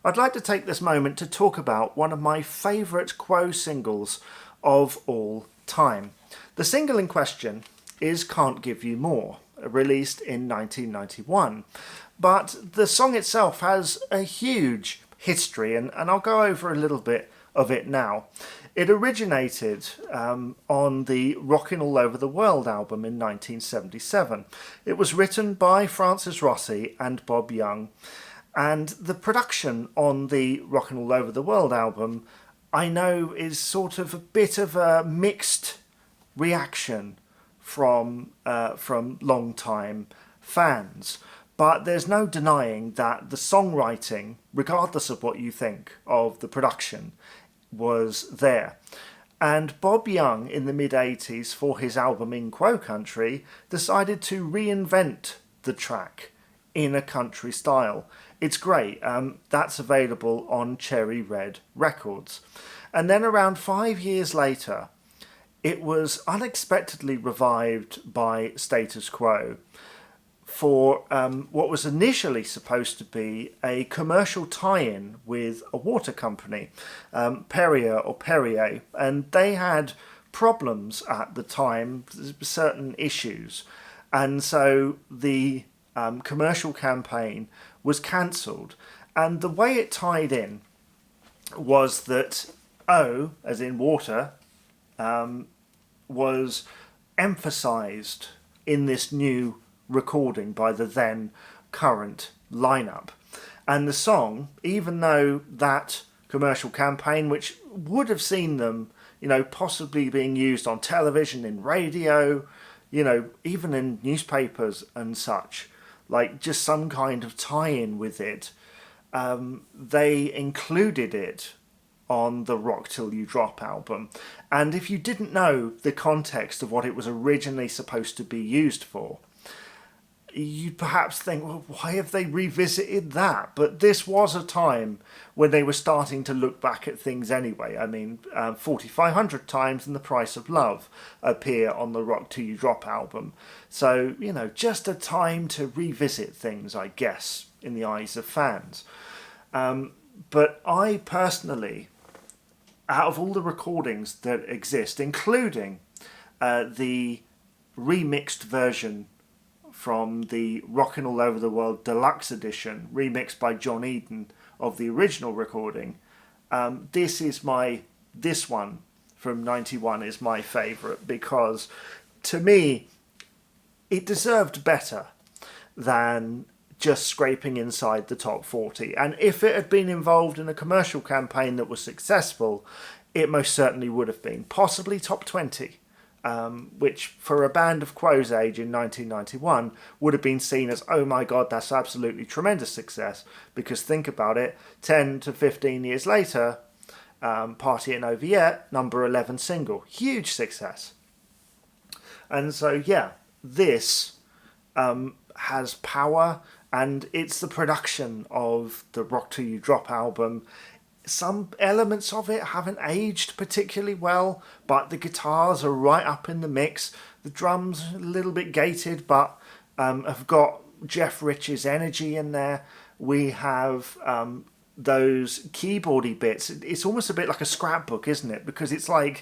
I'd like to take this moment to talk about one of my favourite Quo singles of all time. The single in question is Can't Give You More, released in 1991. But the song itself has a huge history, and I'll go over a little bit of it now. It originated on the Rockin' All Over the World album in 1977. It was written by Francis Rossi and Bob Young, and the production on the Rockin' All Over the World album, I know, is sort of a bit of a mixed reaction from long-time fans. But there's no denying that the songwriting, regardless of what you think of the production, was there. And Bob Young, in the mid-80s, for his album In Quo Country, decided to reinvent the track in a country style. It's great. That's available on Cherry Red Records. And then around 5 years later, it was unexpectedly revived by Status Quo for what was initially supposed to be a commercial tie-in with a water company, Perrier, and they had problems at the time, certain issues, and so the commercial campaign was cancelled. And the way it tied in was that O, as in water, was emphasised in this new recording by the then current lineup. And the song, even though that commercial campaign, which would have seen them, possibly being used on television, in radio, even in newspapers and such, like just some kind of tie-in with it, they included it on the Rock Till You Drop album. And if you didn't know the context of what it was originally supposed to be used for, you'd perhaps think, well, why have they revisited that? But this was a time when they were starting to look back at things anyway. I mean, 4,500 times and The Price of Love appear on the Rock Till You Drop album. So, just a time to revisit things, I guess, in the eyes of fans. But I personally, out of all the recordings that exist, including the remixed version from the Rockin' All Over the World Deluxe Edition, remixed by John Eden of the original recording, this one from 91 is my favourite, because to me it deserved better than just scraping inside the top 40. And if it had been involved in a commercial campaign that was successful, it most certainly would have been. Possibly top 20, which for a band of Quo's age in 1991 would have been seen as, oh my god, that's absolutely tremendous success. Because think about it, 10 to 15 years later, Party Ain't Over Yet, number 11 single. Huge success. And so, yeah, this has power. And it's the production of the Rock Till You Drop album. Some elements of it haven't aged particularly well, but the guitars are right up in the mix. The drums a little bit gated, but have got Jeff Rich's energy in there. We have those keyboardy bits. It's almost a bit like a scrapbook, isn't it? Because it's a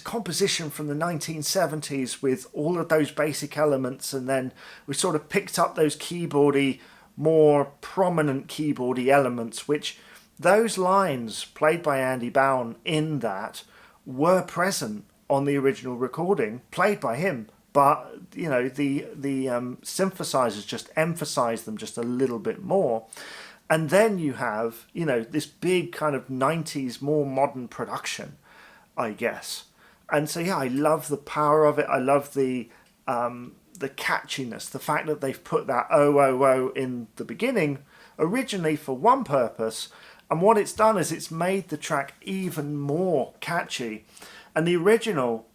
composition from the 1970s with all of those basic elements, and then we sort of picked up those keyboardy, more prominent keyboardy elements, which those lines played by Andy Bown in that were present on the original recording, played by him, but the synthesizers just emphasize them just a little bit more. And then you have this big kind of 90s more modern production, I guess. And so yeah, I love the power of it. I love the catchiness, the fact that they've put that oh oh oh in the beginning originally for one purpose, and what it's done is it's made the track even more catchy. And the original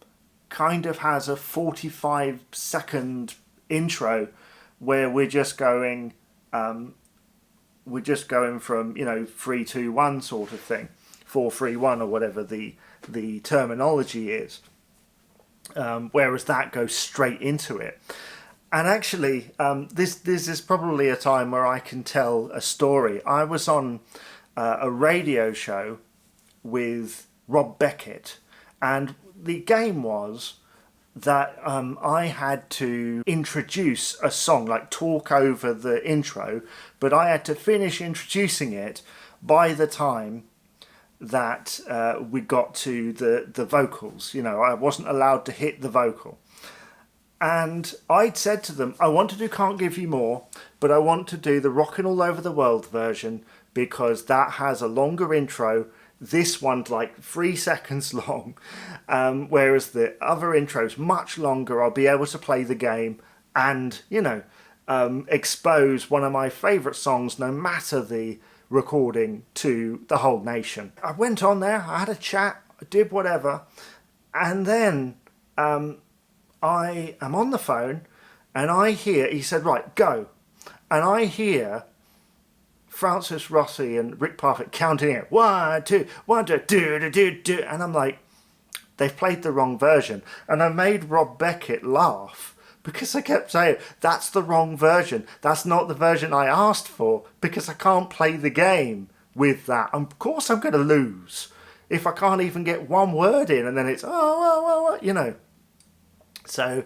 kind of has a 45-second intro where we're just going from 3, 2, 1 sort of thing, 4, 3, 1 or whatever the terminology is, whereas that goes straight into it. And actually, this is probably a time where I can tell a story. I was on a radio show with Rob Beckett, and the game was that I had to introduce a song, like talk over the intro, but I had to finish introducing it by the time that we got to the vocals. You know, I wasn't allowed to hit the vocal. And I'd said to them, I want to do Can't Give You More, but I want to do the Rockin' All Over the World version because that has a longer intro. This one's like 3 seconds long, whereas the other intro's much longer. I'll be able to play the game and, you know, expose one of my favourite songs, no matter the recording, to the whole nation. I went on there, I had a chat, I did whatever, and then I am on the phone and I hear, he said, right, go. And I hear Francis Rossi and Rick Parfitt counting it. 1, 2, 1, 2, do, do, do, do. And I'm like, they've played the wrong version. And I made Rob Beckett laugh because I kept saying, that's the wrong version. That's not the version I asked for because I can't play the game with that. Of course I'm going to lose if I can't even get one word in and then it's, you know. So,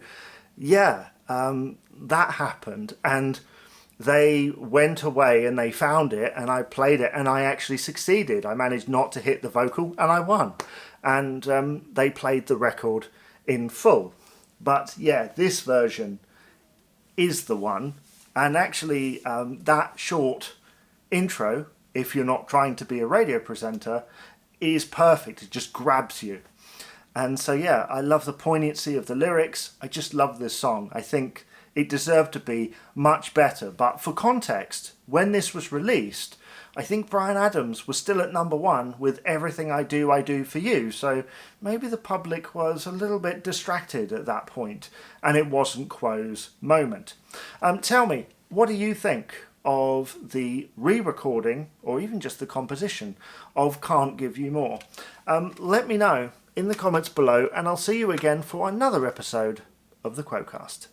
yeah, that happened, and they went away and they found it, and I played it, and I actually succeeded. I managed not to hit the vocal, and I won. And they played the record in full. But, yeah, this version is the one, and actually that short intro, if you're not trying to be a radio presenter, is perfect. It just grabs you. And so, yeah, I love the poignancy of the lyrics. I just love this song. I think it deserved to be much better. But for context, when this was released, I think Bryan Adams was still at #1 with Everything I Do For You. So maybe the public was a little bit distracted at that point, and it wasn't Quo's moment. Tell me, what do you think of the re-recording, or even just the composition, of Can't Give You More? Let me know in the comments below, and I'll see you again for another episode of the Quo-Cast.